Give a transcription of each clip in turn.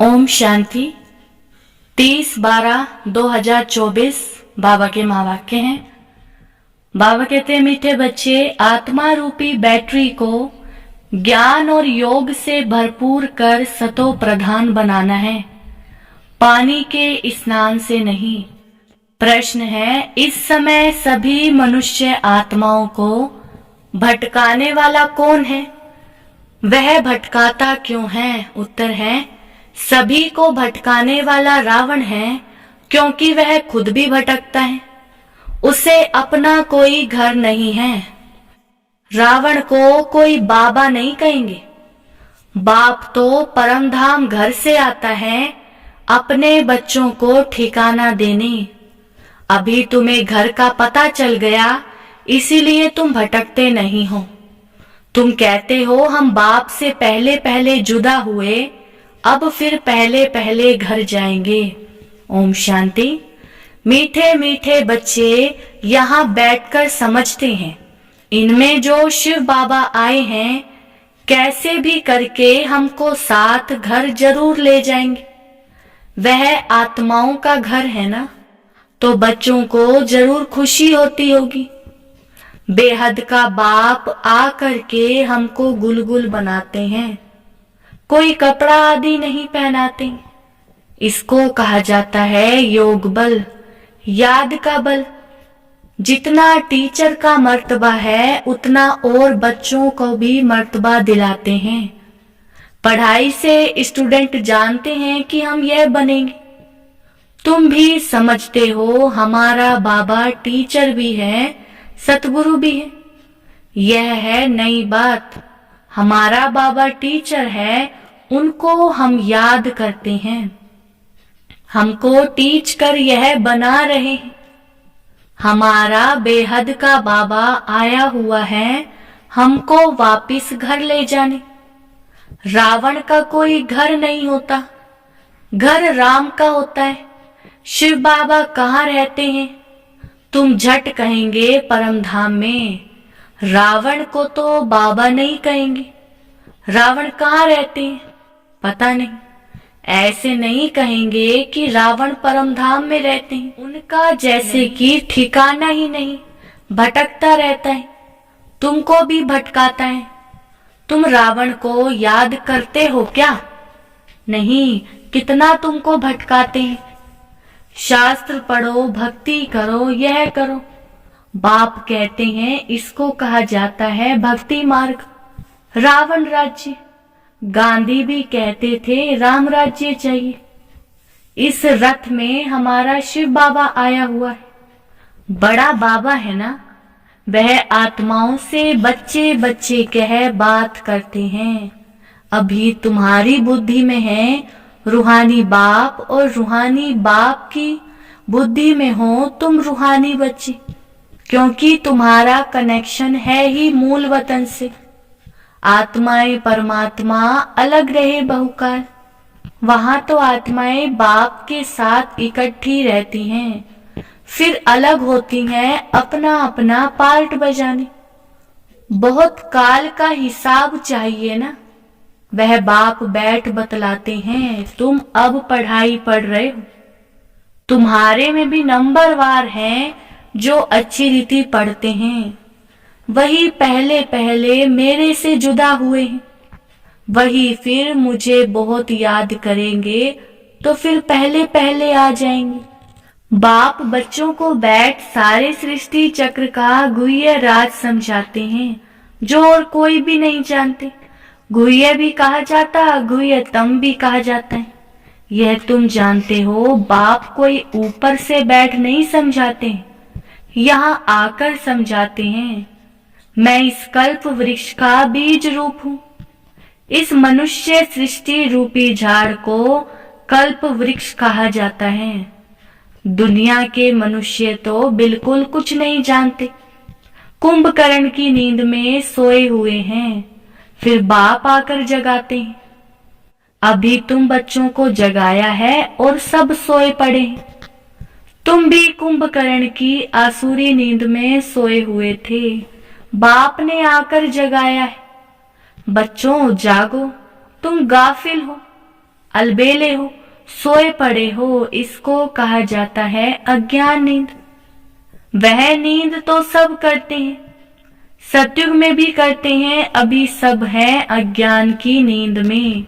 ओम शांति। 30/12/2024 बाबा के महावाक्य हैं। बाबा कहते हैं, मीठे बच्चे, आत्मा रूपी बैटरी को ज्ञान और योग से भरपूर कर सतो प्रधान बनाना है, पानी के स्नान से नहीं। प्रश्न है, इस समय सभी मनुष्य आत्माओं को भटकाने वाला कौन है? वह भटकाता क्यों है? उत्तर है, सभी को भटकाने वाला रावण है, क्योंकि वह खुद भी भटकता है। उसे अपना कोई घर नहीं है। रावण को कोई बाबा नहीं कहेंगे। बाप तो परम धाम घर से आता है अपने बच्चों को ठिकाना देने। अभी तुम्हें घर का पता चल गया, इसीलिए तुम भटकते नहीं हो। तुम कहते हो हम बाप से पहले पहले जुदा हुए, अब फिर पहले पहले घर जाएंगे। ओम शांति। मीठे मीठे बच्चे यहाँ बैठकर समझते हैं, इनमें जो शिव बाबा आए हैं कैसे भी करके हमको साथ घर जरूर ले जाएंगे। वह आत्माओं का घर है ना, तो बच्चों को जरूर खुशी होती होगी। बेहद का बाप आ करके हमको गुलगुल बनाते हैं, कोई कपड़ा आदि नहीं पहनाते। इसको कहा जाता है योग बल, याद का बल। जितना टीचर का मर्तबा है उतना और बच्चों को भी मर्तबा दिलाते हैं। पढ़ाई से स्टूडेंट जानते हैं कि हम यह बनेंगे। तुम भी समझते हो हमारा बाबा टीचर भी है, सतगुरु भी है। यह है नई बात। हमारा बाबा टीचर है, उनको हम याद करते हैं। हमको टीच कर यह बना रहे हैं। हमारा बेहद का बाबा आया हुआ है हमको वापिस घर ले जाने। रावण का कोई घर नहीं होता, घर राम का होता है। शिव बाबा कहाँ रहते हैं? तुम झट कहेंगे परम धाम में। रावण को तो बाबा नहीं कहेंगे। रावण कहाँ रहते हैं? पता नहीं। ऐसे नहीं कहेंगे कि रावण परम धाम में रहते हैं। उनका जैसे कि ठिकाना ही नहीं, भटकता रहता है। तुमको भी भटकाता है। तुम रावण को याद करते हो क्या? नहीं। कितना तुमको भटकाते हैं। शास्त्र पढ़ो, भक्ति करो, यह करो। बाप कहते हैं इसको कहा जाता है भक्ति मार्ग। रावण राज्य। गांधी भी कहते थे राम राज्य चाहिए। इस रथ में हमारा शिव बाबा आया हुआ है, बड़ा बाबा है ना। वह आत्माओं से बच्चे बच्चे कह बात करते हैं। अभी तुम्हारी बुद्धि में है रूहानी बाप, और रूहानी बाप की बुद्धि में हो तुम रूहानी बच्चे, क्योंकि तुम्हारा कनेक्शन है ही मूल वतन से। आत्माएं परमात्मा अलग रहे बहुकाल, वहां तो आत्माएं बाप के साथ इकट्ठी रहती हैं, फिर अलग होती हैं अपना अपना पार्ट बजाने। बहुत काल का हिसाब चाहिए ना। वह बाप बैठ बतलाते हैं, तुम अब पढ़ाई पढ़ रहे हो। तुम्हारे में भी नंबरवार हैं जो अच्छी रीति पढ़ते हैं। वही पहले पहले मेरे से जुदा हुए हैं, वही फिर मुझे बहुत याद करेंगे तो फिर पहले पहले आ जाएंगे। बाप बच्चों को बैठ सारे सृष्टि चक्र का गुह्य राज समझाते हैं, जो और कोई भी नहीं जानते। गुह्य भी कहा जाता, गुह्यतम भी कहा जाता है। यह तुम जानते हो। बाप कोई ऊपर से बैठ नहीं समझाते हैं, यहाँ आकर समझाते हैं। मैं इस कल्प वृक्ष का बीज रूप हूँ। इस मनुष्य सृष्टि रूपी झाड़ को कल्प वृक्ष कहा जाता है। दुनिया के मनुष्य तो बिल्कुल कुछ नहीं जानते, कुंभकर्ण की नींद में सोए हुए हैं, फिर बाप आकर जगाते हैं। अभी तुम बच्चों को जगाया है और सब सोए पड़े हैं। तुम भी कुंभकर्ण की आसुरी नींद में सोए हुए थे, बाप ने आकर जगाया है। बच्चों जागो, तुम गाफिल हो। अलबेले हो, सोए पड़े हो, इसको कहा जाता है अज्ञान नींद। वह नींद तो सब करते हैं, सतयुग में भी करते हैं, अभी सब हैं अज्ञान की नींद में।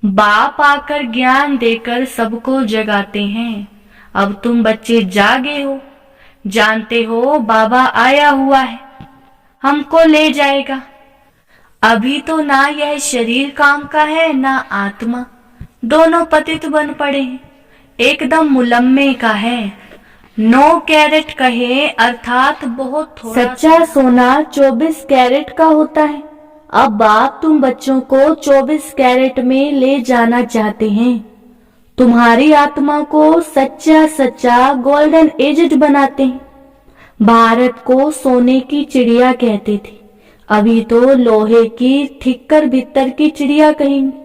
बाप आकर ज्ञान देकर सबको जगाते हैं। अब तुम बच्चे जागे हो, जानते हो बाबा आया हुआ है, हमको ले जाएगा। अभी तो ना यह शरीर काम का है ना आत्मा, दोनों पतित बन पड़े हैं, एकदम मुलम्मे का है। 9 कैरेट कहे अर्थात बहुत थोड़ा। सच्चा सोना 24 कैरेट का होता है। अब बाप तुम बच्चों को 24 कैरेट में ले जाना चाहते हैं। तुम्हारी आत्मा को सच्चा सच्चा गोल्डन एजेड बनाते हैं। भारत को सोने की चिड़िया कहते थे, अभी तो लोहे की ठिक्कर भीतर की चिड़िया कहेंगे।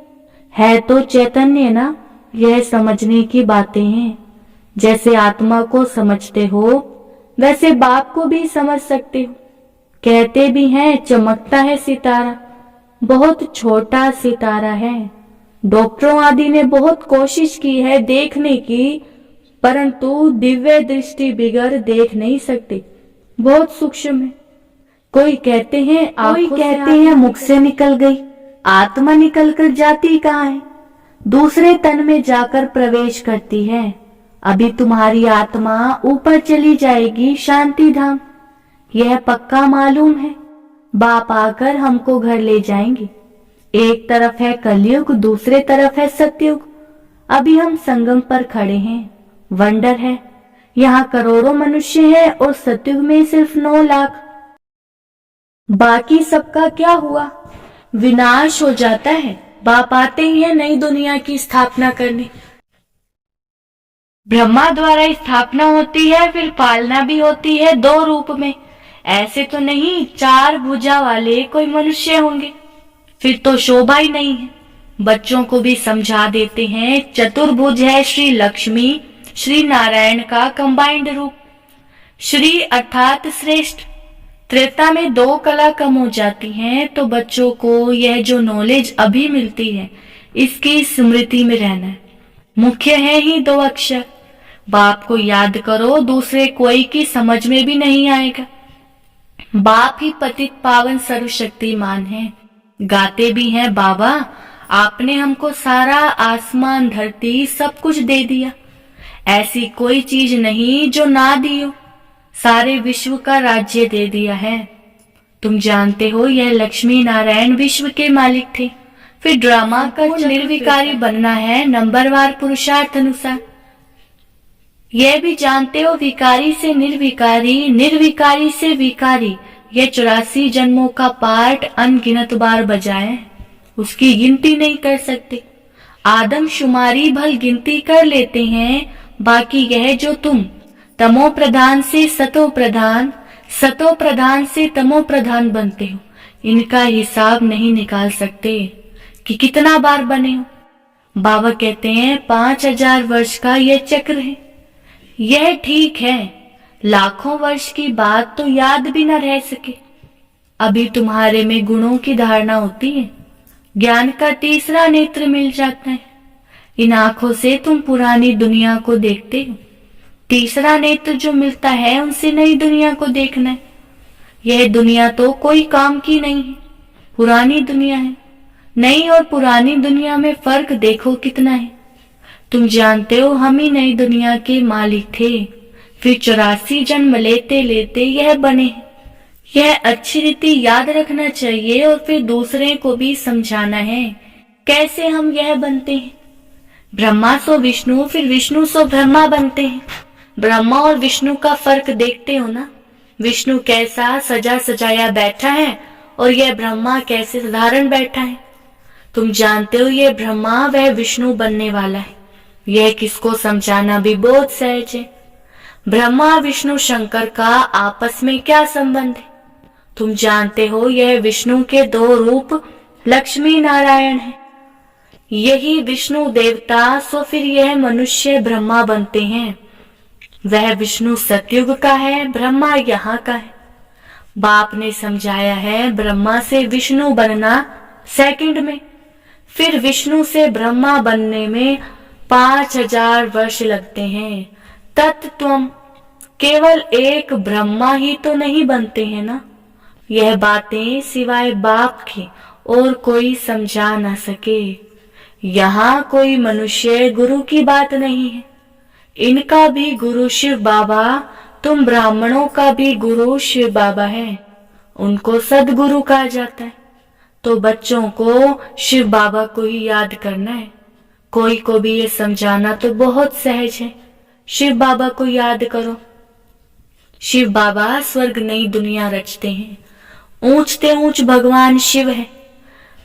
है तो चैतन्य ना, यह समझने की बातें हैं। जैसे आत्मा को समझते हो वैसे बाप को भी समझ सकते हो। कहते भी हैं चमकता है सितारा, बहुत छोटा सितारा है। डॉक्टरों आदि ने बहुत कोशिश की है देखने की, परंतु दिव्य दृष्टि बिगर देख नहीं सकते, बहुत सूक्ष्म है। कोई कहते हैं मुख से निकल गई, आत्मा निकल कर जाती कहाँ है? दूसरे तन में जाकर प्रवेश करती है। अभी तुम्हारी आत्मा ऊपर चली जाएगी शांति धाम, यह पक्का मालूम है। बाप आकर हमको घर ले जाएंगे। एक तरफ है कलयुग, दूसरे तरफ है सतयुग। अभी हम संगम पर खड़े हैं। वंडर है, यहाँ करोड़ों मनुष्य हैं और सतयुग में सिर्फ 9 लाख। बाकी सबका क्या हुआ? विनाश हो जाता है। बाप आते ही है नई दुनिया की स्थापना करने। ब्रह्मा द्वारा स्थापना होती है, फिर पालना भी होती है 2 रूप में। ऐसे तो नहीं 4 भुजा वाले कोई मनुष्य होंगे, फिर तो शोभा ही नहीं है। बच्चों को भी समझा देते हैं चतुर्भुज है श्री लक्ष्मी, श्री नारायण का कंबाइंड रूप। श्री अर्थात श्रेष्ठ। त्रेता में 2 कला कम हो जाती हैं, तो बच्चों को यह जो नॉलेज अभी मिलती है इसकी स्मृति में रहना है। मुख्य है ही 2 अक्षर। बाप को याद करो, दूसरे कोई की समझ में भी नहीं आएगा। बाप ही पतित पावन सर्वशक्तिमान है। गाते भी हैं बाबा आपने हमको सारा आसमान धरती सब कुछ दे दिया, ऐसी कोई चीज नहीं जो ना दियो, सारे विश्व का राज्य दे दिया है। तुम जानते हो यह लक्ष्मी नारायण विश्व के मालिक थे। फिर ड्रामा का निर्विकारी बनना है नंबरवार पुरुषार्थ अनुसार। यह भी जानते हो विकारी से निर्विकारी, निर्विकारी से विकारी, यह 84 जन्मों का पार्ट अनगिनत बार बजाए, उसकी गिनती नहीं कर सकते। आदम शुमारी भल गिनती कर लेते हैं, बाकी यह जो तुम तमो प्रधान से सतो प्रधान, सतो प्रधान से तमो प्रधान बनते हो, इनका हिसाब नहीं निकाल सकते कि कितना बार बने हो। बाबा कहते हैं 5000 वर्ष का यह चक्र है। यह ठीक है, लाखों वर्ष की बात तो याद भी न रह सके। अभी तुम्हारे में गुणों की धारणा होती है, ज्ञान का तीसरा नेत्र मिल जाता है। इन आंखों से तुम पुरानी दुनिया को देखते हो, तीसरा नेत्र जो मिलता है उनसे नई दुनिया को देखना है। यह दुनिया तो कोई काम की नहीं है, पुरानी दुनिया है। नई और पुरानी दुनिया में फर्क देखो कितना है। तुम जानते हो हम ही नई दुनिया के मालिक थे, फिर 84 जन्म लेते लेते यह बने। यह अच्छी रीति याद रखना चाहिए और फिर दूसरे को भी समझाना है कैसे हम यह बनते हैं। ब्रह्मा सो विष्णु, फिर विष्णु सो ब्रह्मा बनते हैं। ब्रह्मा और विष्णु का फर्क देखते हो ना, विष्णु कैसा सजा सजाया बैठा है और यह ब्रह्मा कैसे साधारण बैठा है। तुम जानते हो यह ब्रह्मा वह विष्णु बनने वाला है। यह किसको समझाना भी बहुत सहज है। ब्रह्मा विष्णु शंकर का आपस में क्या संबंध है? तुम जानते हो यह विष्णु के 2 रूप लक्ष्मी नारायण है। यही विष्णु देवता, सो फिर यह मनुष्य ब्रह्मा बनते हैं। वह विष्णु सतयुग का है, ब्रह्मा यहाँ का है। बाप ने समझाया है ब्रह्मा से विष्णु बनना सेकंड में, फिर विष्णु से ब्रह्मा बनने में 5000 वर्ष लगते हैं। तत्त्वम केवल एक ब्रह्मा ही तो नहीं बनते हैं ना। यह बातें सिवाय बाप के और कोई समझा न सके। यहाँ कोई मनुष्य गुरु की बात नहीं है। इनका भी गुरु शिव बाबा, तुम ब्राह्मणों का भी गुरु शिव बाबा है। उनको सदगुरु कहा जाता है। तो बच्चों को शिव बाबा को ही याद करना है। कोई को भी ये समझाना तो बहुत सहज है। शिव बाबा को याद करो। शिव बाबा स्वर्ग नई दुनिया रचते हैं। ऊंचते ऊंच भगवान शिव है।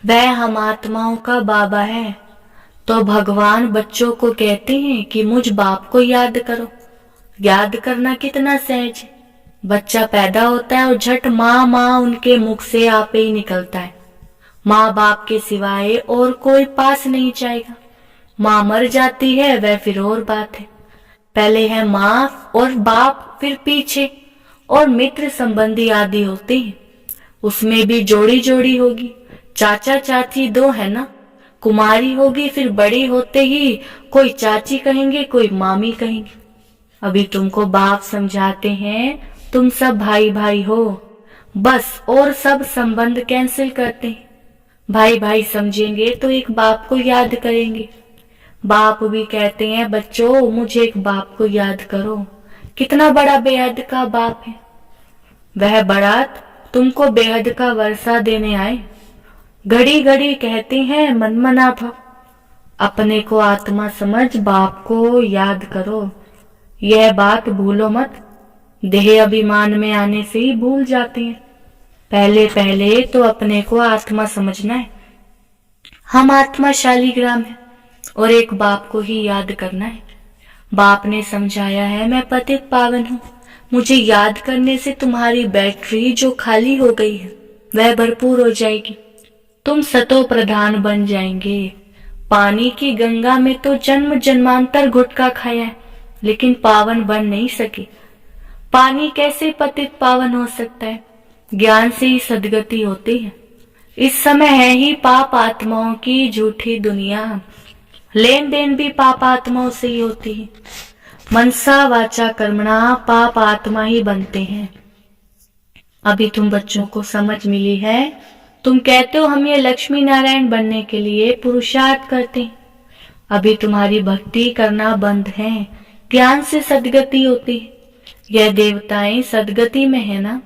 वह हम आत्माओं का बाबा है। तो भगवान बच्चों को कहते हैं कि मुझ बाप को याद करो। याद करना कितना सहज है। बच्चा पैदा होता है और झट माँ माँ उनके मुख से आपे ही निकलता है। माँ बाप के सिवाय और कोई पास नहीं जाएगा। माँ मर जाती है वह फिर और बात है। पहले है माँ और बाप, फिर पीछे और मित्र संबंधी आदि होते हैं। उसमें भी जोड़ी जोड़ी होगी। चाचा चाची दो है ना। कुमारी होगी, फिर बड़ी होते ही कोई चाची कहेंगे, कोई मामी कहेंगे। अभी तुमको बाप समझाते हैं तुम सब भाई भाई हो, बस, और सब संबंध कैंसिल करते हैं। भाई भाई समझेंगे तो एक बाप को याद करेंगे। बाप भी कहते हैं बच्चों मुझे एक बाप को याद करो। कितना बड़ा बेहद का बाप है। वह बारात तुमको बेहद का वर्षा देने आए। घड़ी घड़ी कहते हैं मनमना भव। अपने को आत्मा समझ बाप को याद करो। यह बात भूलो मत। देह अभिमान में आने से ही भूल जाते हैं। पहले पहले तो अपने को आत्मा समझना है। हम आत्मा शालीग्राम है और एक बाप को ही याद करना है। बाप ने समझाया है मैं पतित पावन हूँ। मुझे याद करने से तुम्हारी बैटरी जो खाली हो गई है वह भरपूर हो जाएगी। तुम सतो प्रधान बन जाएंगे। पानी की गंगा में तो जन्म जन्मांतर गुटखा खाया है लेकिन पावन बन नहीं सके। पानी कैसे पतित पावन हो सकता है? ज्ञान से ही सदगति होती है। इस समय है ही पाप आत्माओं की झूठी दुनिया। लेन देन भी पाप आत्माओं से ही होती है। मनसा वाचा कर्मणा पाप आत्मा ही बनते हैं। अभी तुम बच्चों को समझ मिली है। तुम कहते हो हम ये लक्ष्मी नारायण बनने के लिए पुरुषार्थ करते हैं। अभी तुम्हारी भक्ति करना बंद है। ज्ञान से सदगति होती है। यह देवताएं सदगति में है ना।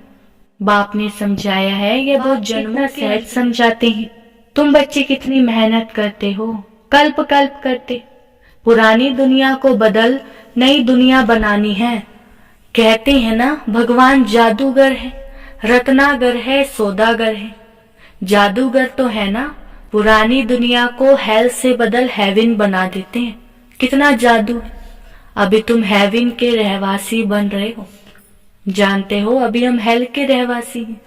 बाप ने समझाया है। यह बहुत जन्मों सहज समझाते हैं। तुम बच्चे कितनी मेहनत करते हो, कल्प कल्प करते। पुरानी दुनिया को बदल नई दुनिया बनानी है। कहते हैं ना भगवान जादूगर है, रत्नागर है, सौदागर है। जादूगर तो है ना, पुरानी दुनिया को हेल से बदल हेवन बना देते हैं। कितना जादू है। अभी तुम हेवन के रहवासी बन रहे हो। जानते हो अभी हम हेल के रहवासी हैं।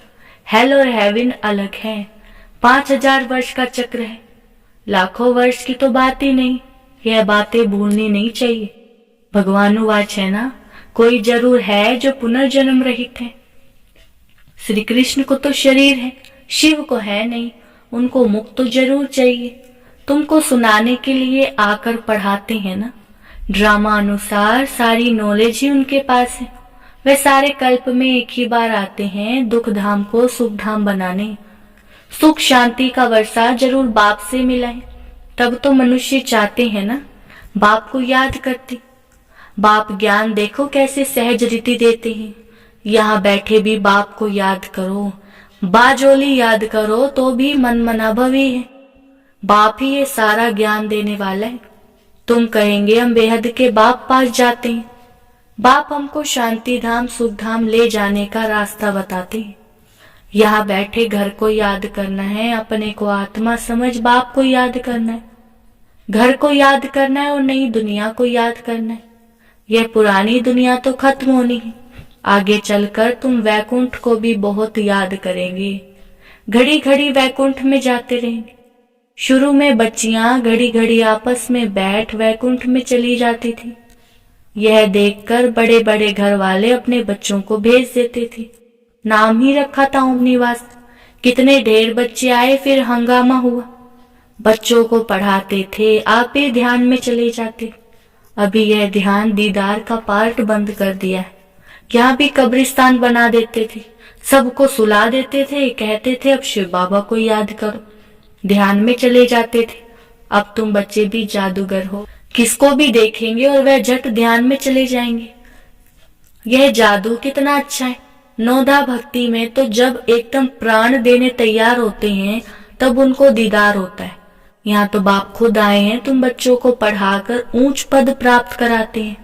हेल और हेवन अलग है। 5000 वर्ष का चक्र है। लाखों वर्ष की तो बात ही नहीं। यह बातें भूलनी नहीं चाहिए। भगवानुवाच है ना, कोई जरूर है जो पुनर्जन्म रहित है। श्री कृष्ण को तो शरीर है, शिव को है नहीं। उनको मुक्त तो जरूर चाहिए। तुमको सुनाने के लिए आकर पढ़ाते हैं ना। ड्रामा अनुसार सारी नॉलेज ही उनके पास है। वे सारे कल्प में एक ही बार आते हैं दुख धाम को सुख धाम बनाने। सुख शांति का वर्षा जरूर बाप से मिला है। तब तो मनुष्य चाहते हैं ना बाप को याद करते। बाप ज्ञान देखो कैसे सहज रीति देते हैं। यहाँ बैठे भी बाप को याद करो। बाजोली याद करो तो भी मन मना भवी है। बाप ही ये सारा ज्ञान देने वाला है। तुम कहेंगे हम बेहद के बाप पास जाते हैं। बाप हमको शांति धाम सुख धाम ले जाने का रास्ता बताते हैं। यहाँ बैठे घर को याद करना है। अपने को आत्मा समझ बाप को याद करना है। घर को याद करना है और नई दुनिया को याद करना है। यह पुरानी दुनिया तो खत्म होनी है। आगे चलकर तुम वैकुंठ को भी बहुत याद करेंगे। घड़ी घड़ी वैकुंठ में जाते रहेंगे। शुरू में बच्चियां घड़ी घड़ी आपस में बैठ वैकुंठ में चली जाती थी। यह देखकर बड़े बड़े घर वाले अपने बच्चों को भेज देते थे। नाम ही रखा था ओम निवास। कितने ढेर बच्चे आए, फिर हंगामा हुआ। बच्चों को पढ़ाते थे, आप ही ध्यान में चले जाते। अभी यह ध्यान दीदार का पार्ट बंद कर दिया है। यहाँ भी कब्रिस्तान बना देते थे, सबको सुला देते थे, कहते थे अब शिव बाबा को याद करो, ध्यान में चले जाते थे। अब तुम बच्चे भी जादूगर हो, किसको भी देखेंगे और वह झट ध्यान में चले जाएंगे। यह जादू कितना अच्छा है। नौधा भक्ति में तो जब एकदम प्राण देने तैयार होते हैं तब उनको दीदार होता है। यहाँ तो बाप खुद आए हैं, तुम बच्चों को पढ़ाकर ऊंच पद प्राप्त कराते हैं।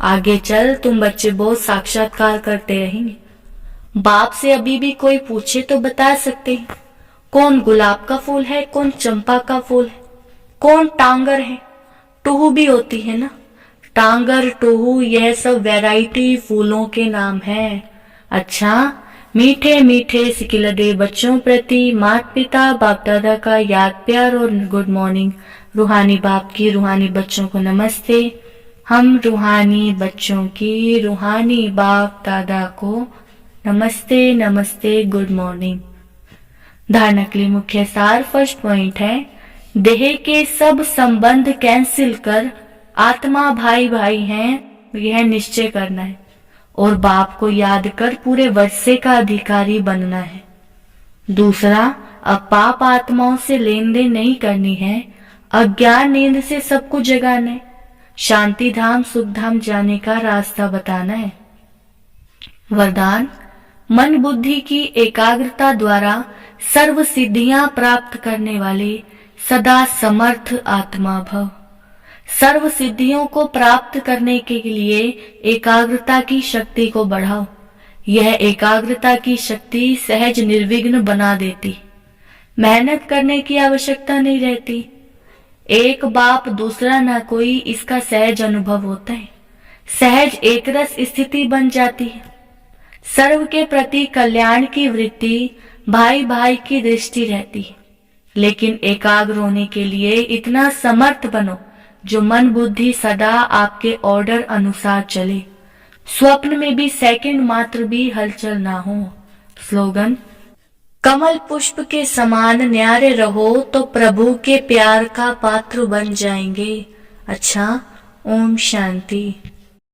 आगे चल तुम बच्चे बहुत साक्षात्कार करते रहेंगे। बाप से अभी भी कोई पूछे तो बता सकते हैं, कौन गुलाब का फूल है, कौन चंपा का फूल है, कौन टांगर है। टूहू भी होती है ना, टांगर, टूहू, यह सब वैरायटी फूलों के नाम हैं। अच्छा, मीठे मीठे सिकिलदे बच्चों प्रति माता पिता बाप दादा का याद प्यार और गुड मॉर्निंग। रूहानी बाप की रूहानी बच्चों को नमस्ते। हम रूहानी बच्चों की रूहानी बाप दादा को नमस्ते नमस्ते, गुड मॉर्निंग। धारणा के लिए मुख्य सार फर्स्ट पॉइंट है, देह के सब संबंध कैंसिल कर आत्मा भाई भाई हैं, यह निश्चय करना है और बाप को याद कर पूरे वर्षे का अधिकारी बनना है। दूसरा, अब पाप आत्माओं से लेन देन नहीं करनी है, अज्ञान नींद से सबको जगाना है, शांति धाम सुख धाम जाने का रास्ता बताना है। वरदान, मन बुद्धि की एकाग्रता द्वारा सर्व सिद्धियां प्राप्त करने वाले सदा समर्थ आत्मा भव। सर्व सिद्धियों को प्राप्त करने के लिए एकाग्रता की शक्ति को बढ़ाओ। यह एकाग्रता की शक्ति सहज निर्विघ्न बना देती, मेहनत करने की आवश्यकता नहीं रहती। एक बाप दूसरा ना कोई, इसका सहज अनुभव होता है। सहज एकरस स्थिति बन जाती है। सर्व के प्रति कल्याण की वृत्ति, भाई भाई की दृष्टि रहती है। लेकिन एकाग्र होने के लिए इतना समर्थ बनो जो मन बुद्धि सदा आपके ऑर्डर अनुसार चले, स्वप्न में भी सेकंड मात्र भी हलचल ना हो। स्लोगन, कमल पुष्प के समान न्यारे रहो तो प्रभु के प्यार का पात्र बन जाएंगे। अच्छा, ओम शांति।